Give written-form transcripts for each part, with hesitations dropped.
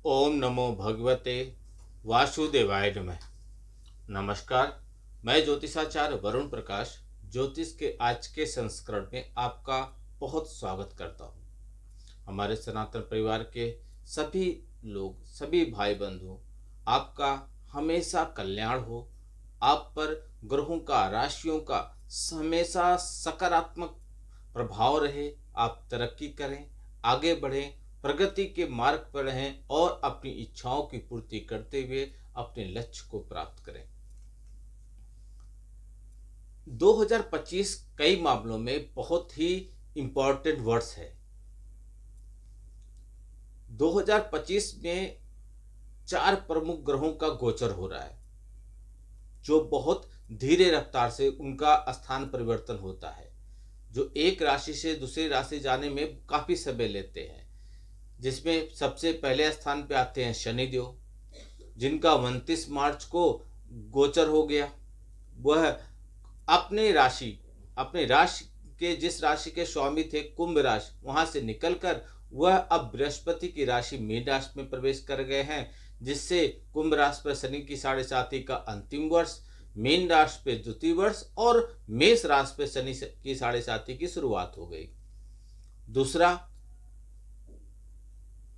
ओम नमो भगवते वासुदेवाय नमः। नमस्कार, मैं ज्योतिषाचार्य वरुण प्रकाश ज्योतिष के आज के संस्करण में आपका बहुत स्वागत करता हूँ। हमारे सनातन परिवार के सभी लोग, सभी भाई बंधु, आपका हमेशा कल्याण हो। आप पर ग्रहों का, राशियों का हमेशा सकारात्मक प्रभाव रहे। आप तरक्की करें, आगे बढ़ें, प्रगति के मार्ग पर रहें और अपनी इच्छाओं की पूर्ति करते हुए अपने लक्ष्य को प्राप्त करें। 2025 कई मामलों में बहुत ही इम्पोर्टेंट वर्ष है। 2025 में 4 प्रमुख ग्रहों का गोचर हो रहा है, जो बहुत धीरे रफ्तार से उनका स्थान परिवर्तन होता है, जो एक राशि से दूसरी राशि जाने में काफी समय लेते हैं। जिसमें सबसे पहले स्थान पे आते हैं शनिदेव, जिनका 29 मार्च को गोचर हो गया। वह अपने राशि के, जिस राशि के स्वामी थे कुंभ राशि, वहां से निकलकर वह अब बृहस्पति की राशि मीन राशि में प्रवेश कर गए हैं, जिससे कुंभ राशि पर शनि की 7.5 का अंतिम वर्ष, मीन राशि पे द्वितीय वर्ष और मेष राशि पे शनि की 7.5 की शुरुआत हो गई। दूसरा,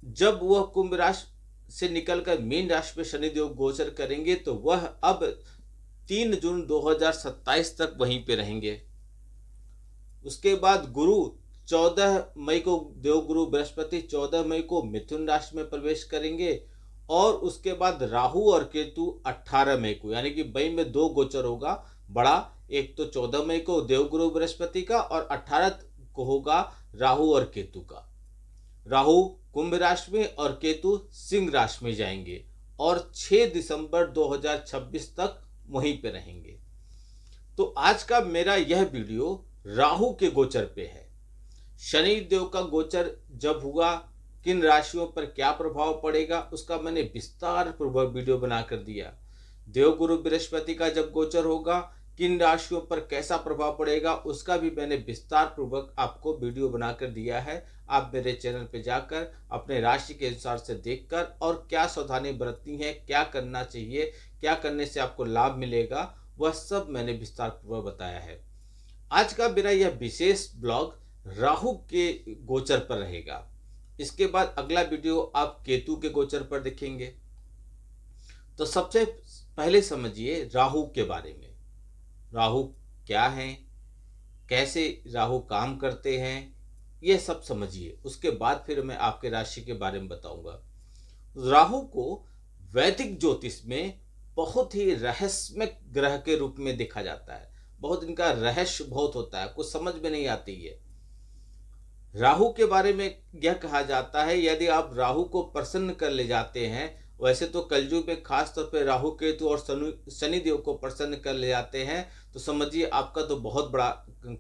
जब वह कुंभ राशि से निकलकर मीन राशि में शनिदेव गोचर करेंगे तो वह अब 3 जून 2027 तक वहीं पे रहेंगे। उसके बाद गुरु 14 मई को, देवगुरु बृहस्पति 14 मई को मिथुन राशि में प्रवेश करेंगे और उसके बाद राहु और केतु 18 मई को, यानी कि मई में 2 गोचर होगा बड़ा। एक तो 14 मई को देवगुरु बृहस्पति का और 18 को होगा राहु और केतु का। राहु कुंभ राशि में और केतु सिंह राशि में जाएंगे और 6 दिसंबर 2026 तक वहीं पे रहेंगे। तो आज का मेरा यह वीडियो राहु के गोचर पे है। शनि देव का गोचर जब हुआ, किन राशियों पर क्या प्रभाव पड़ेगा, उसका मैंने विस्तार पूर्वक वीडियो बनाकर दिया। देवगुरु बृहस्पति का जब गोचर होगा, किन राशियों पर कैसा प्रभाव पड़ेगा, उसका भी मैंने विस्तार पूर्वक आपको वीडियो बनाकर दिया है। आप मेरे चैनल पे जाकर अपने राशि के अनुसार से देखकर और क्या सावधानी बरतनी है, क्या करना चाहिए, क्या करने से आपको लाभ मिलेगा, वह सब मैंने विस्तार पूर्वक बताया है। आज का मेरा यह विशेष ब्लॉग राहु के गोचर पर रहेगा। इसके बाद अगला वीडियो आप केतु के गोचर पर देखेंगे। तो सबसे पहले समझिए राहु के बारे में। राहु क्या है, कैसे राहु काम करते हैं, यह सब समझिए। उसके बाद फिर मैं आपके राशि के बारे में बताऊंगा। राहु को वैदिक ज्योतिष में बहुत ही रहस्यमय ग्रह के रूप में देखा जाता है। बहुत इनका रहस्य बहुत होता है, कुछ समझ में नहीं आती है। राहु के बारे में यह कहा जाता है, यदि आप राहु को प्रसन्न कर ले जाते हैं, वैसे तो कलयुग में खास तौर पे राहु केतु और शनिदेव को प्रसन्न कर ले जाते हैं तो समझिए आपका तो बहुत बड़ा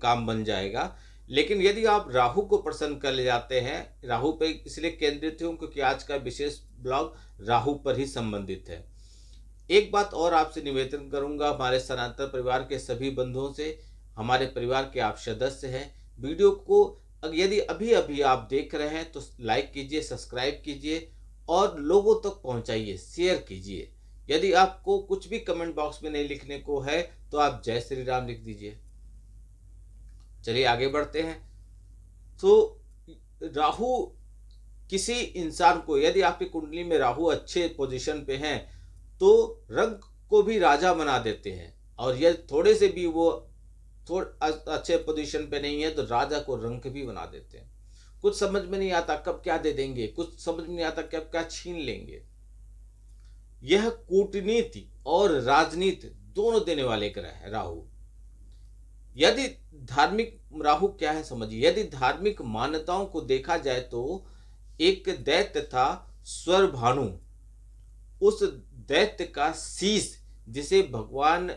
काम बन जाएगा। लेकिन यदि आप राहु को प्रसन्न कर ले जाते हैं, राहु पे इसलिए केंद्रित हूँ क्योंकि आज का विशेष ब्लॉग राहु पर ही संबंधित है। एक बात और आपसे निवेदन करूंगा, हमारे सनातन परिवार के सभी बंधुओं से, हमारे परिवार के आप सदस्य हैं, वीडियो को यदि अभी अभी आप देख रहे हैं तो लाइक कीजिए, सब्सक्राइब कीजिए और लोगों तक पहुंचाइए, शेयर कीजिए। यदि आपको कुछ भी कमेंट बॉक्स में नहीं लिखने को है तो आप जय श्री राम लिख दीजिए। चलिए आगे बढ़ते हैं। तो राहु किसी इंसान को, यदि आपकी कुंडली में राहु अच्छे पोजीशन पे हैं तो रंग को भी राजा बना देते हैं, और यदि थोड़े से भी वो अच्छे पोजीशन पे नहीं है तो राजा को रंक भी बना देते हैं। कुछ समझ में नहीं आता कब क्या दे देंगे, कुछ समझ में नहीं आता कब क्या छीन लेंगे। यह कूटनीति और राजनीति दोनों देने वाले ग्रह है राहु। यदि धार्मिक, राहु क्या है समझिए, यदि धार्मिक मान्यताओं को देखा जाए तो एक दैत्य था स्वरभानु। उस दैत्य का शीश, जिसे भगवान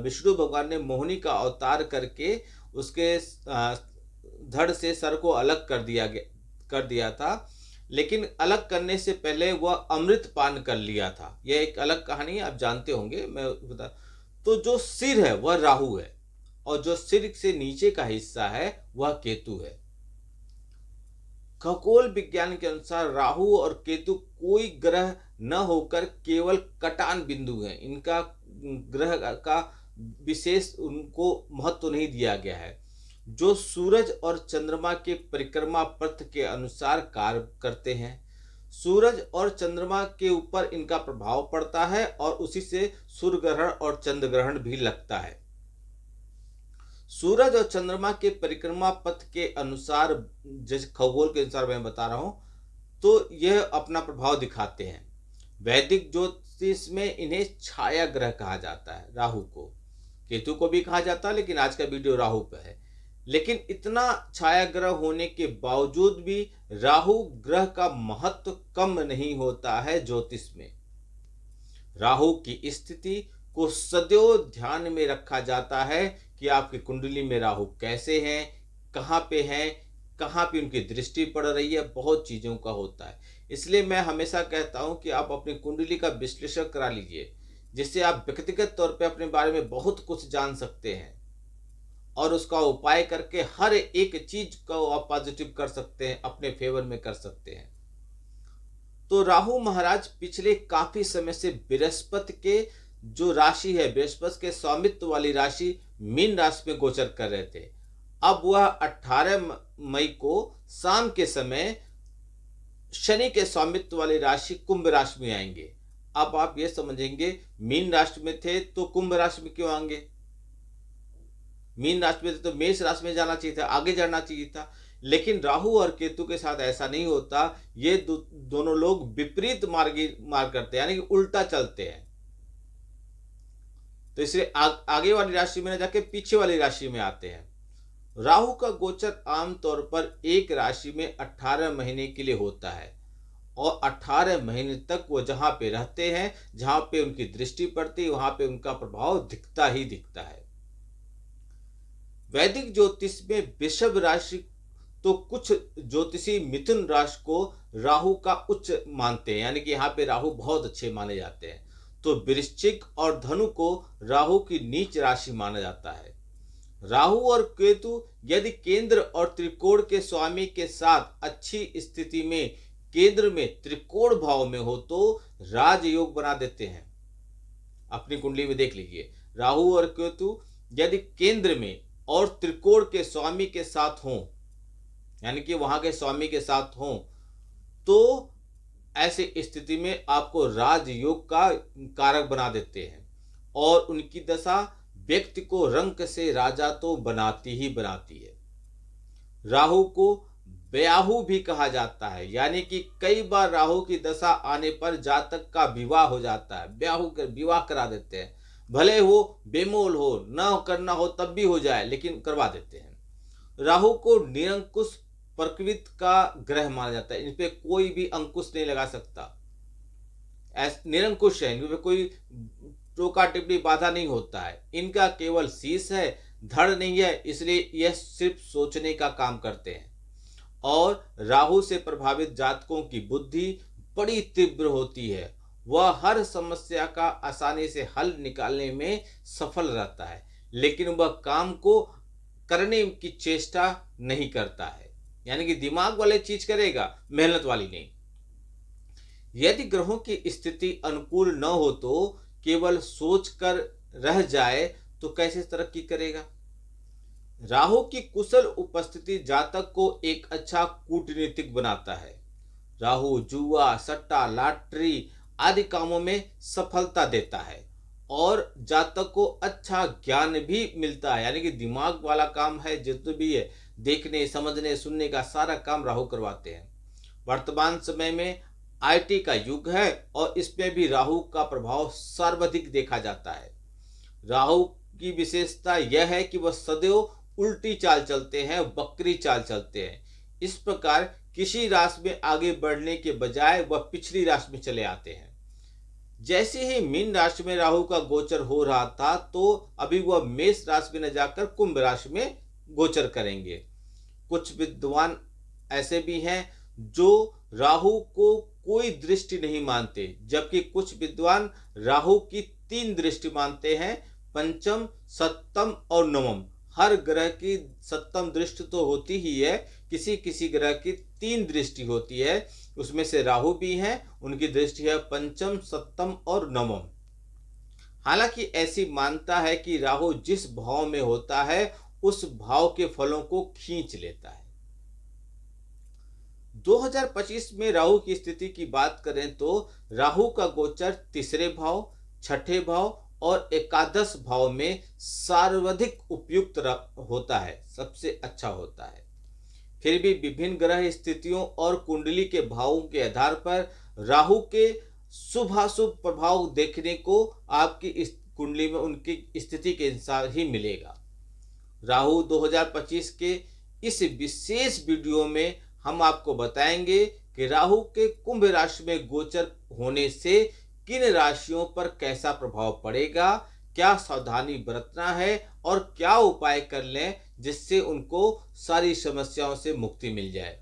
विष्णु भगवान ने मोहिनी का अवतार करके उसके धड़ से सर को अलग कर दिया था, लेकिन अलग करने से पहले वह अमृत पान कर लिया था। यह एक अलग कहानी है, आप जानते होंगे, मैं बता। तो जो सिर है वह राहु है और जो सिर से नीचे का हिस्सा है वह केतु है। खगोल विज्ञान के अनुसार राहु और केतु कोई ग्रह न होकर केवल कटान बिंदु हैं। इनका ग्रह का विशेष उनको महत्व नहीं दिया गया है, जो सूरज और चंद्रमा के परिक्रमा पथ के अनुसार कार्य करते हैं। सूरज और चंद्रमा के ऊपर इनका प्रभाव पड़ता है और उसी से सूर्य ग्रहण और चंद्र ग्रहण भी लगता है। सूरज और चंद्रमा के परिक्रमा पथ के अनुसार, जैसे खगोल के अनुसार मैं बता रहा हूं, तो यह अपना प्रभाव दिखाते हैं। वैदिक ज्योतिष में इन्हें छाया ग्रह कहा जाता है। राहु को, केतु को भी कहा जाता है, लेकिन आज का वीडियो राहु पे है। लेकिन इतना छाया ग्रह होने के बावजूद भी राहु ग्रह का महत्व कम नहीं होता है ज्योतिष में। राहु की स्थिति को सदैव ध्यान में रखा जाता है कि आपकी कुंडली में राहु कैसे हैं, कहाँ पे उनकी दृष्टि पड़ रही है, बहुत चीज़ों का होता है। इसलिए मैं हमेशा कहता हूँ कि आप अपनी कुंडली का विश्लेषण करा लीजिए, जिससे आप व्यक्तिगत तौर पे अपने बारे में बहुत कुछ जान सकते हैं और उसका उपाय करके हर एक चीज को आप पॉजिटिव कर सकते हैं, अपने फेवर में कर सकते हैं। तो राहु महाराज पिछले काफी समय से बृहस्पति के जो राशि है, बृहस्पति के स्वामित्व वाली राशि मीन राशि में गोचर कर रहे थे। अब वह 18 मई को शाम के समय शनि के स्वामित्व वाली राशि कुंभ राशि में आएंगे। अब आप ये समझेंगे, मीन राशि में थे तो कुंभ राशि में क्यों आएंगे? मीन राशि में थे तो मेष राशि में जाना चाहिए था, आगे जाना चाहिए था। लेकिन राहु और केतु के साथ ऐसा नहीं होता। ये दोनों लोग विपरीत मार्ग करते हैं, यानी कि उल्टा चलते हैं। तो इसलिए आगे वाली राशि में न जाके पीछे वाली राशि में आते हैं। राहु का गोचर आमतौर पर एक राशि में 18 महीने के लिए होता है और 18 महीने तक वो जहां पे रहते हैं, जहां पे उनकी दृष्टि पड़ती है, वहां पे उनका प्रभाव दिखता ही दिखता है। वैदिक ज्योतिष में वृषभ राशि, तो कुछ ज्योतिषी मिथुन राशि को राहु का उच्च मानते हैं, यानी कि यहाँ पे राहु बहुत अच्छे माने जाते हैं। तो वृश्चिक और धनु को राहु की नीच राशि माना जाता है। राहु और केतु यदि केंद्र और त्रिकोण के स्वामी के साथ अच्छी स्थिति में केंद्र में त्रिकोण भाव में हो तो राजयोग बना देते हैं। अपनी कुंडली में देख लीजिए, राहु और केतु यदि केंद्र में और त्रिकोण के स्वामी के साथ हों, यानी कि वहां के स्वामी के साथ हों, तो ऐसी स्थिति में आपको राजयोग का कारक बना देते हैं और उनकी दशा व्यक्ति को रंक से राजा तो बनाती ही बनाती है। राहु को ब्याहु भी कहा जाता है, यानी कि कई बार राहु की दशा आने पर जातक का विवाह हो जाता है, ब्याहु कर विवाह करा देते हैं। भले वो बेमोल हो, न करना हो तब भी हो जाए, लेकिन करवा देते हैं। राहु को निरंकुश प्रकृति का ग्रह माना जाता है। इन पे कोई भी अंकुश नहीं लगा सकता, निरंकुश है, इन पे कोई टोका टिप्पणी बाधा नहीं होता है। इनका केवल शीश है, धड़ नहीं है, इसलिए यह सिर्फ सोचने का काम करते हैं। और राहु से प्रभावित जातकों की बुद्धि बड़ी तीव्र होती है, वह हर समस्या का आसानी से हल निकालने में सफल रहता है, लेकिन वह काम को करने की चेष्टा नहीं करता है, यानी कि दिमाग वाले चीज करेगा, मेहनत वाली नहीं। यदि ग्रहों की स्थिति अनुकूल न हो तो केवल सोचकर रह जाए तो कैसे तरक्की करेगा? राहु की कुशल उपस्थिति जातक को एक अच्छा कूटनीतिक बनाता है। राहु जुआ, सट्टा, लॉटरी आदि कामों में सफलता देता है और जातक को अच्छा ज्ञान भी मिलता है, यानी कि दिमाग वाला काम है, जितना भी है देखने, समझने, सुनने का सारा काम राहु करवाते हैं। वर्तमान समय में आईटी का युग है और इसमें भी राहु का प्रभाव सर्वाधिक देखा जाता है। राहु की विशेषता यह है कि वह सदैव उल्टी चाल चलते हैं, वक्री चाल चलते हैं। इस प्रकार किसी राशि में आगे बढ़ने के बजाय वह पिछली राशि में चले आते हैं। जैसे ही मीन राशि में राहु का गोचर हो रहा था तो अभी वह मेष राशि में न जाकर कुंभ राशि में गोचर करेंगे। कुछ विद्वान ऐसे भी हैं जो राहु को कोई दृष्टि नहीं मानते, जबकि कुछ विद्वान राहु की 3 दृष्टि मानते हैं, पंचम, सप्तम और नवम। हर ग्रह की सप्तम दृष्टि तो होती ही है, किसी किसी ग्रह की 3 दृष्टि होती है, उसमें से राहु भी हैं, उनकी दृष्टि है पंचम, सप्तम और नवम। हालांकि ऐसी मान्यता है कि राहु जिस भाव में होता है उस भाव के फलों को खींच लेता है। 2025 में राहु की स्थिति की बात करें तो राहु का गोचर तीसरे भाव, छठे भाव और एकादश भाव में सर्वाधिक उपयुक्त होता है, सबसे अच्छा होता है। फिर भी विभिन्न ग्रह स्थितियों और कुंडली के भावों के आधार पर राहु के शुभाशुभ प्रभाव देखने को आपकी इस कुंडली में उनकी स्थिति के अनुसार ही मिलेगा। राहु 2025 के इस विशेष वीडियो में हम आपको बताएंगे कि राहु के कुंभ राशि में गोचर होने से किन राशियों पर कैसा प्रभाव पड़ेगा, क्या सावधानी बरतना है और क्या उपाय कर लें जिससे उनको सारी समस्याओं से मुक्ति मिल जाए।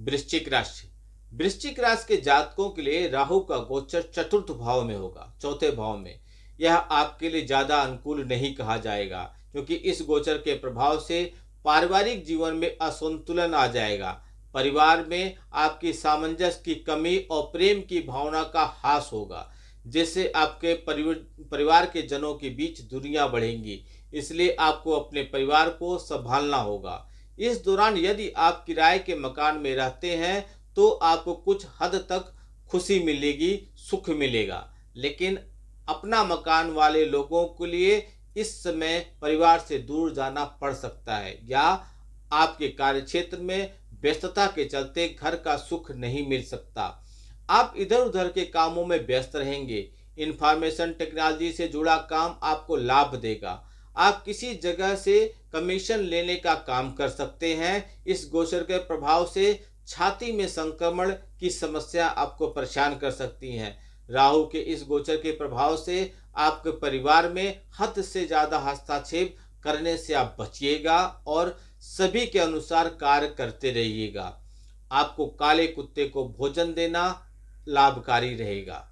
वृश्चिक राशि। वृश्चिक राशि के जातकों के लिए राहु का गोचर चतुर्थ भाव में होगा, चौथे भाव में। यह आपके लिए ज्यादा अनुकूल नहीं कहा जाएगा, क्योंकि इस गोचर के प्रभाव से पारिवारिक जीवन में असंतुलन आ जाएगा। परिवार में आपकी सामंजस्य की कमी और प्रेम की भावना का ह्रास होगा, जिससे आपके परिवार के जनों के बीच दूरियां बढ़ेंगी। इसलिए आपको अपने परिवार को संभालना होगा। इस दौरान यदि आप किराए के मकान में रहते हैं तो आपको कुछ हद तक खुशी मिलेगी, सुख मिलेगा, लेकिन अपना मकान वाले लोगों के लिए इस समय परिवार से दूर जाना पड़ सकता है, या आपके कार्य क्षेत्र में व्यस्तता के चलते घर का सुख नहीं मिल सकता। आप इधर उधर के कामों में व्यस्त रहेंगे। इंफॉर्मेशन टेक्नोलॉजी से जुड़ा काम आपको लाभ देगा। आप किसी जगह से कमीशन लेने का काम कर सकते हैं। इस गोचर के प्रभाव से छाती में संक्रमण की समस्या आपको परेशान कर सकती है। राहु के इस गोचर के प्रभाव से आपके परिवार में हद से ज्यादा हस्तक्षेप करने से आप बचिएगा और सभी के अनुसार कार्य करते रहिएगा। आपको काले कुत्ते को भोजन देना लाभकारी रहेगा।